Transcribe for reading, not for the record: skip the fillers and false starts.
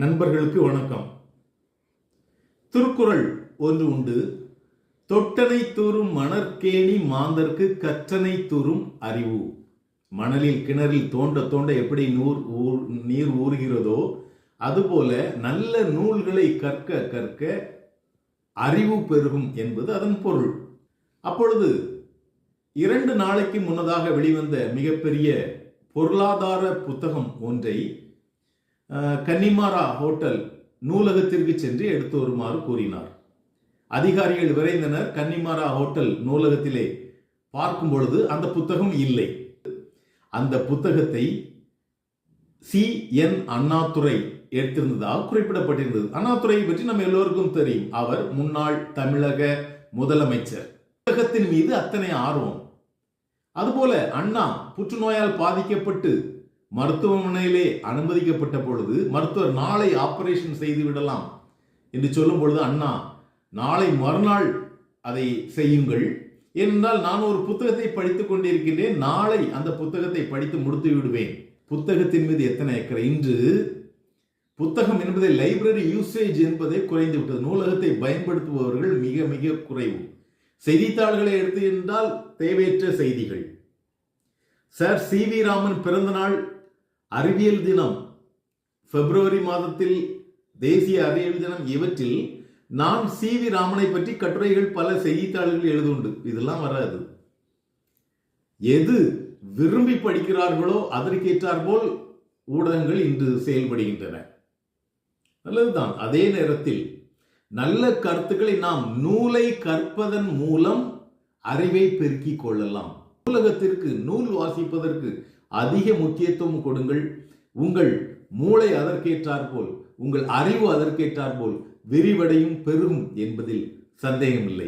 நண்பர்களுக்கு வணக்கம். திருக்குறள் ஒன்று உண்டு. தொட்டனை தூறும் மணற்கேணி மாந்தர்க்கு கற்றனை தூறும் அறிவு. மணலில் கிணறில் தோண்ட தோண்ட எப்படி நீர் ஊறுகிறதோ அதுபோல நல்ல நூல்களை கற்க கற்க அறிவு பெருகும் என்பது அதன் பொருள். அப்பொழுது 2 நாளைக்கு முன்னதாக வெளிவந்த மிகப்பெரிய பொருளாதார புத்தகம் ஒன்றை கன்னிமாரா ஹோட்டல் நூலகத்திற்கு சென்று எடுத்து வருமாறு கூறினார். அதிகாரிகள் விரைந்தனர். கன்னிமாரா ஹோட்டல் நூலகத்திலே பார்க்கும் பொழுது அந்த புத்தகம் இல்லை. அந்த புத்தகத்தை CN அண்ணாதுரை எடுத்திருந்ததாக குறிப்பிடப்பட்டிருந்தது. அண்ணாதுரையை பற்றி நம்ம எல்லோருக்கும் தெரியும். அவர் முன்னாள் தமிழக முதலமைச்சர். புத்தகத்தின் மீது அத்தனை ஆர்வம். அதுபோல அண்ணா புற்றுநோயால் பாதிக்கப்பட்டு மருத்துவமனையிலே அனுமதிக்கப்பட்ட பொழுது மருத்துவர் நாளை ஆபரேஷன் செய்து விடலாம் என்று சொல்லும் பொழுது அண்ணா நாளை மறுநாள் அதை செய்யுங்கள், ஏனென்றால் நான் ஒரு புத்தகத்தை படித்துக் கொண்டிருக்கின்றேன், நாளை அந்த புத்தகத்தை படித்து முடித்து விடுவேன். புத்தகத்தின் மீது எத்தனை அக்கறை! இன்று புத்தகம் என்பதை லைப்ரரி யூசேஜ் என்பதை குறைந்து விட்டது. நூலகத்தை பயன்படுத்துபவர்கள் மிக மிக குறைவு. செய்தித்தாள்களை எடுத்து என்றால் தேவையற்ற செய்திகள். சார் CV ராமன் பிறந்த நாள், அறிவியல் தினம், பிப்ரவரி மாதத்தில் தேசிய அறிவியல் தினம், இவற்றில் நான் CV ராமனை பற்றி கட்டுரைகள் பல செய்தித்தாள்கள் எழுதுண்டு. இதெல்லாம் வராது. எது விரும்பி படிக்கிறார்களோ அதற்கேற்றாற்போல் ஊடகங்கள் இன்று செயல்படுகின்றன. நல்லதுதான். அதே நேரத்தில் நல்ல கருத்துக்களை நாம் நூலை கற்பதன் மூலம் அறிவை பெருக்கிக் கொள்ளலாம். நூலகத்திற்கு, நூல் வாசிப்பதற்கு அதிக முக்கியத்துவம் கொடுங்கள். உங்கள் மூளை அதற்கேற்றாற்போல், உங்கள் அறிவு அதற்கேற்றாற்போல் விரிவடையும், பெருகும் என்பதில் சந்தேகமில்லை.